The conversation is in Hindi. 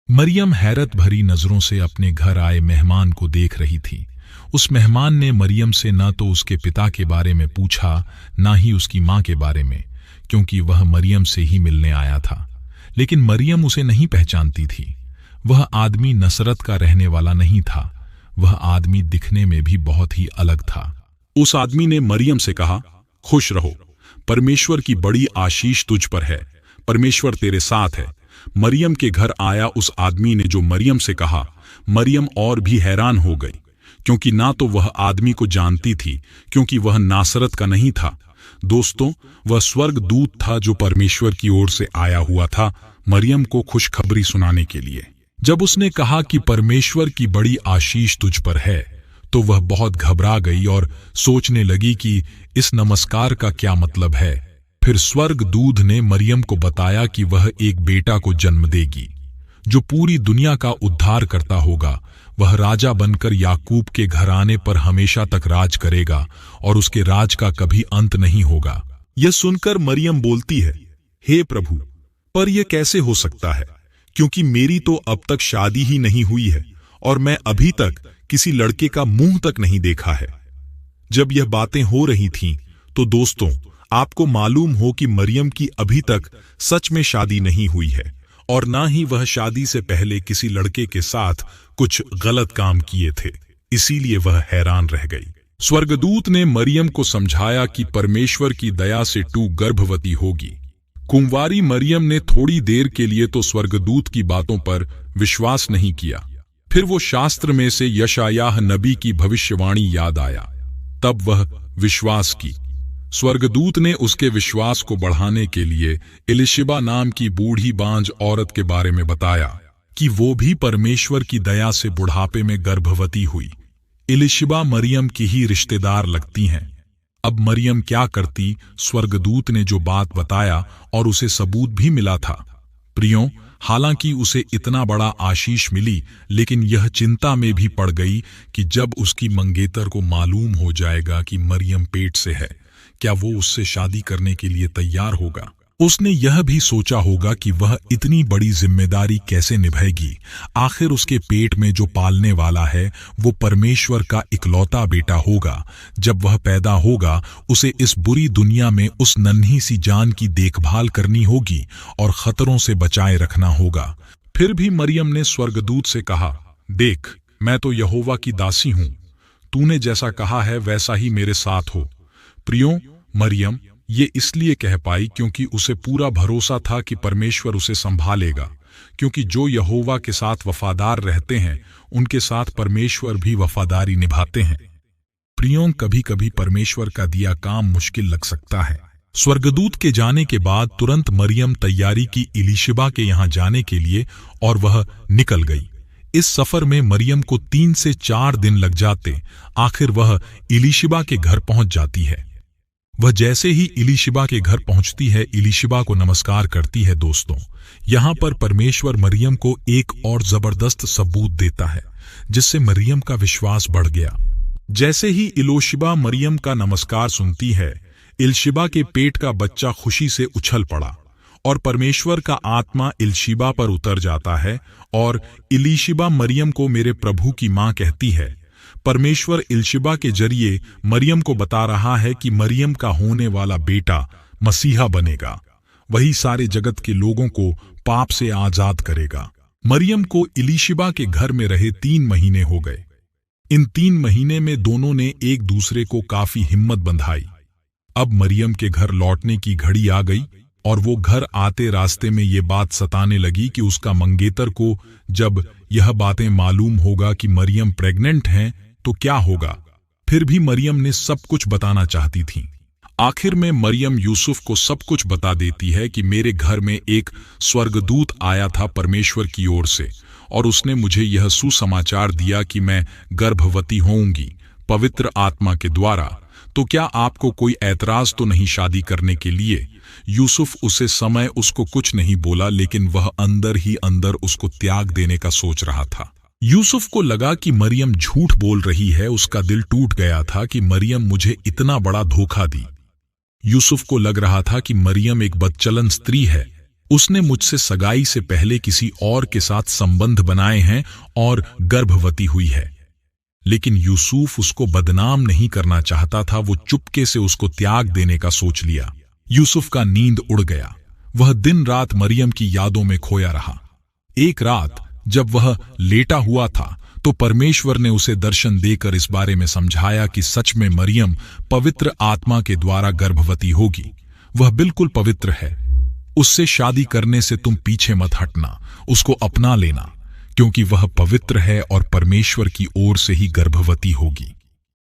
मरियम हैरत भरी नजरों से अपने घर आए मेहमान को देख रही थी। उस मेहमान ने मरियम से न तो उसके पिता के बारे में पूछा, ना ही उसकी मां के बारे में, क्योंकि वह मरियम से ही मिलने आया था। लेकिन मरियम उसे नहीं पहचानती थी। वह आदमी नसरत का रहने वाला नहीं था। वह आदमी दिखने में भी बहुत ही अलग था। उस आदमी ने मरियम से कहा, खुश रहो, परमेश्वर की बड़ी आशीष तुझ पर है, परमेश्वर तेरे साथ है। मरियम के घर आया उस आदमी ने जो मरियम से कहा, मरियम और भी हैरान हो गई, क्योंकि ना तो वह आदमी को जानती थी, क्योंकि वह नासरत का नहीं था। दोस्तों, वह स्वर्ग दूत था जो परमेश्वर की ओर से आया हुआ था मरियम को खुशखबरी सुनाने के लिए। जब उसने कहा कि परमेश्वर की बड़ी आशीष तुझ पर है, तो वह बहुत घबरा गई और सोचने लगी कि इस नमस्कार का क्या मतलब है। फिर स्वर्ग दूत ने मरियम को बताया कि वह एक बेटा को जन्म देगी जो पूरी दुनिया का उद्धार करता होगा। वह राजा बनकर याकूब के घराने पर हमेशा तक राज करेगा और उसके राज का कभी अंत नहीं होगा। यह सुनकर मरियम बोलती है, हे प्रभु, पर यह कैसे हो सकता है, क्योंकि मेरी तो अब तक शादी ही नहीं हुई है और मैं अभी तक किसी लड़के का मुंह तक नहीं देखा है। जब यह बातें हो रही थीं, तो दोस्तों, आपको मालूम हो कि मरियम की अभी तक सच में शादी नहीं हुई है और ना ही वह शादी से पहले किसी लड़के के साथ कुछ गलत काम किए थे, इसीलिए वह हैरान रह गई। स्वर्गदूत ने मरियम को समझाया कि परमेश्वर की दया से तू गर्भवती होगी। कुंवारी मरियम ने थोड़ी देर के लिए तो स्वर्गदूत की बातों पर विश्वास नहीं किया। फिर वो शास्त्र में से यशायाह नबी की भविष्यवाणी याद आया, तब वह विश्वास की। स्वर्गदूत ने उसके विश्वास को बढ़ाने के लिए इलिशिबा नाम की बूढ़ी बांझ औरत के बारे में बताया कि वो भी परमेश्वर की दया से बुढ़ापे में गर्भवती हुई। इलिशिबा मरियम की ही रिश्तेदार लगती हैं। अब मरियम क्या करती? स्वर्गदूत ने जो बात बताया और उसे सबूत भी मिला था। प्रियों, हालांकि उसे इतना बड़ा आशीष मिली, लेकिन यह चिंता में भी पड़ गई कि जब उसकी मंगेतर को मालूम हो जाएगा कि मरियम पेट से है, क्या वो उससे शादी करने के लिए तैयार होगा। उसने यह भी सोचा होगा कि वह इतनी बड़ी जिम्मेदारी कैसे निभाएगी। आखिर उसके पेट में जो पालने वाला है वो परमेश्वर का इकलौता बेटा होगा। जब वह पैदा होगा, उसे इस बुरी दुनिया में उस नन्ही सी जान की देखभाल करनी होगी और खतरों से बचाए रखना होगा। फिर भी मरियम ने स्वर्गदूत से कहा, देख, मैं तो यहोवा की दासी हूं, तूने जैसा कहा है वैसा ही मेरे साथ हो। प्रियों, मरियम ये इसलिए कह पाई क्योंकि उसे पूरा भरोसा था कि परमेश्वर उसे संभालेगा, क्योंकि जो यहोवा के साथ वफादार रहते हैं उनके साथ परमेश्वर भी वफादारी निभाते हैं। प्रियों, कभी कभी परमेश्वर का दिया काम मुश्किल लग सकता है। स्वर्गदूत के जाने के बाद तुरंत मरियम तैयारी की इलिशिबा के यहाँ जाने के लिए और वह निकल गई। इस सफर में मरियम को 3 से 4 दिन लग जाते। आखिर वह इलिशिबा के घर पहुंच जाती है। वह जैसे ही इलिशिबा के घर पहुंचती है, इलिशिबा को नमस्कार करती है। दोस्तों, यहाँ पर परमेश्वर मरियम को एक और जबरदस्त सबूत देता है, जिससे मरियम का विश्वास बढ़ गया। जैसे ही इलिशिबा मरियम का नमस्कार सुनती है, इलिशिबा के पेट का बच्चा खुशी से उछल पड़ा और परमेश्वर का आत्मा इलिशिबा पर उतर जाता है और इलिशिबा मरियम को मेरे प्रभु की मां कहती है। परमेश्वर इलिशिबा के जरिए मरियम को बता रहा है कि मरियम का होने वाला बेटा मसीहा बनेगा। वही सारे जगत के लोगों को पाप से आजाद करेगा। मरियम को इलिशिबा के घर में रहे 3 महीने हो गए। इन 3 महीने में दोनों ने एक दूसरे को काफी हिम्मत बंधाई। अब मरियम के घर लौटने की घड़ी आ गई और वो घर आते रास्ते में ये बात सताने लगी कि उसका मंगेतर को जब यह बातें मालूम होगा कि मरियम प्रेग्नेंट हैं तो क्या होगा। फिर भी मरियम ने सब कुछ बताना चाहती थी। आखिर में मरियम यूसुफ को सब कुछ बता देती है कि मेरे घर में एक स्वर्गदूत आया था परमेश्वर की ओर से और उसने मुझे यह सुसमाचार दिया कि मैं गर्भवती होऊंगी पवित्र आत्मा के द्वारा। तो क्या आपको कोई ऐतराज तो नहीं शादी करने के लिए? यूसुफ उसे समय उसको कुछ नहीं बोला, लेकिन वह अंदर ही अंदर उसको त्याग देने का सोच रहा था। यूसुफ को लगा कि मरियम झूठ बोल रही है। उसका दिल टूट गया था कि मरियम मुझे इतना बड़ा धोखा दी। यूसुफ को लग रहा था कि मरियम एक बदचलन स्त्री है, उसने मुझसे सगाई से पहले किसी और के साथ संबंध बनाए हैं और गर्भवती हुई है। लेकिन यूसुफ उसको बदनाम नहीं करना चाहता था। वो चुपके से उसको त्याग देने का सोच लिया। यूसुफ का नींद उड़ गया। वह दिन रात मरियम की यादों में खोया रहा। एक रात जब वह लेटा हुआ था तो परमेश्वर ने उसे दर्शन देकर इस बारे में समझाया कि सच में मरियम पवित्र आत्मा के द्वारा गर्भवती होगी। वह बिल्कुल पवित्र है। उससे शादी करने से तुम पीछे मत हटना, उसको अपना लेना, क्योंकि वह पवित्र है और परमेश्वर की ओर से ही गर्भवती होगी।